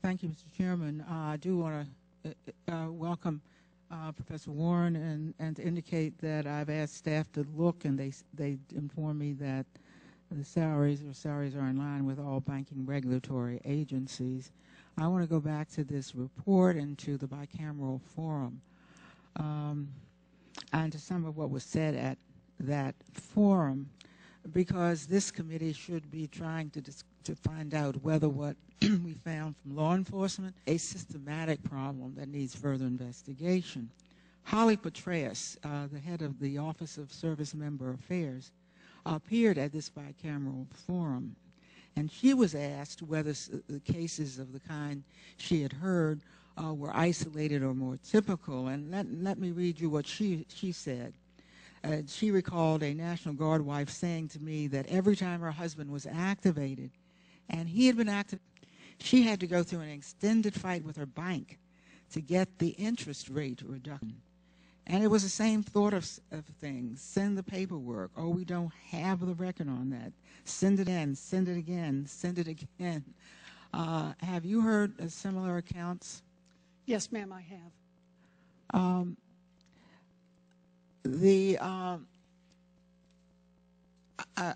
Thank you, Mr. Chairman. I do want to welcome Professor Warren and to indicate that I've asked staff to look, and they inform me that the salaries are in line with all banking regulatory agencies. I want to go back to this report and to the bicameral forum and to some of what was said at that forum, because this committee should be trying to find out whether what we found from law enforcement a systematic problem that needs further investigation. Holly Petraeus, the head of the Office of Service Member Affairs, appeared at this bicameral forum, and she was asked whether the cases of the kind she had heard were isolated or more typical. And let me read you what she said. She recalled a National Guard wife saying to me that every time her husband was activated, and he had been active, she had to go through an extended fight with her bank to get the interest rate reduction. And it was the same thought of things. Send the paperwork. Oh, we don't have the record on that. Send it in, send it again, send it again. Have you heard similar accounts? Yes, ma'am, I have.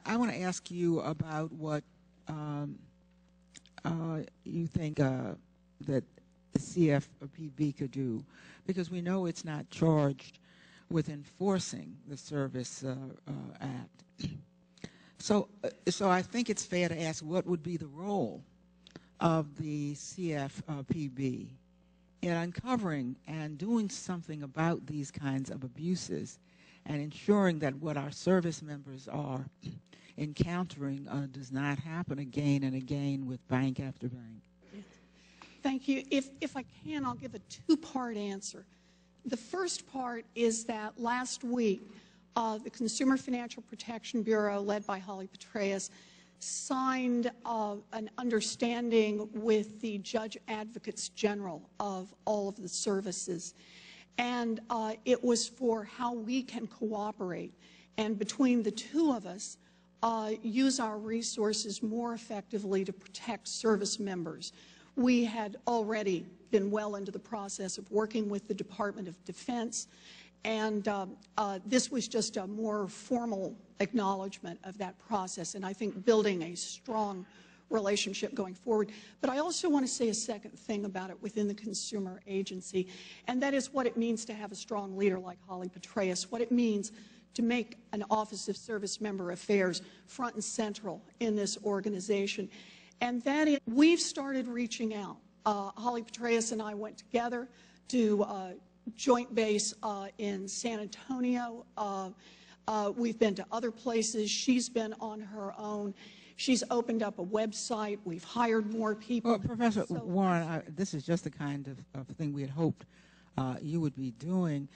I want to ask you about what you think that the CFPB could do, because we know it's not charged with enforcing the Service Act. So I think it's fair to ask, what would be the role of the CFPB in uncovering and doing something about these kinds of abuses and ensuring that what our service members are encountering does not happen again and again with bank after bank? Thank you. If I can, I'll give a two-part answer. The first part is that last week, the Consumer Financial Protection Bureau, led by Holly Petraeus, signed an understanding with the Judge Advocates General of all of the services. And it was for how we can cooperate and between the two of us use our resources more effectively to protect service members. We had already been well into the process of working with the Department of Defense, and this was just a more formal acknowledgement of that process, and I think building a strong relationship going forward. But I also want to say a second thing about it within the consumer agency, and that is what it means to have a strong leader like Holly Petraeus, what it means to make an Office of Service Member Affairs front and central in this organization. And that is, we've started reaching out. Holly Petraeus and I went together to joint base in San Antonio. We've been to other places. She's been on her own. She's opened up a website. We've hired more people. Well, Professor Warren, this is just the kind of thing we had hoped you would be doing.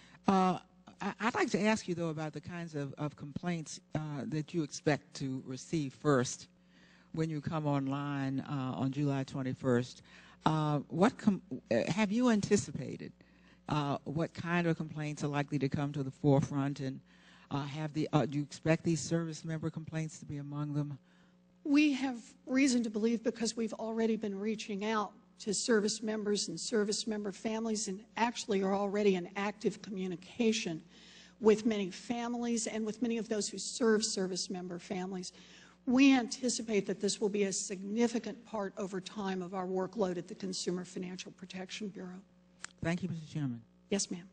I'd like to ask you, though, about the kinds of complaints that you expect to receive first when you come online on July 21st. Have you anticipated what kind of complaints are likely to come to the forefront, and do you expect these service member complaints to be among them? We have reason to believe, because we've already been reaching out to service members and service member families, and actually are already in active communication with many families and with many of those who serve service member families. We anticipate that this will be a significant part over time of our workload at the Consumer Financial Protection Bureau. Thank you, Mr. Chairman. Yes, ma'am.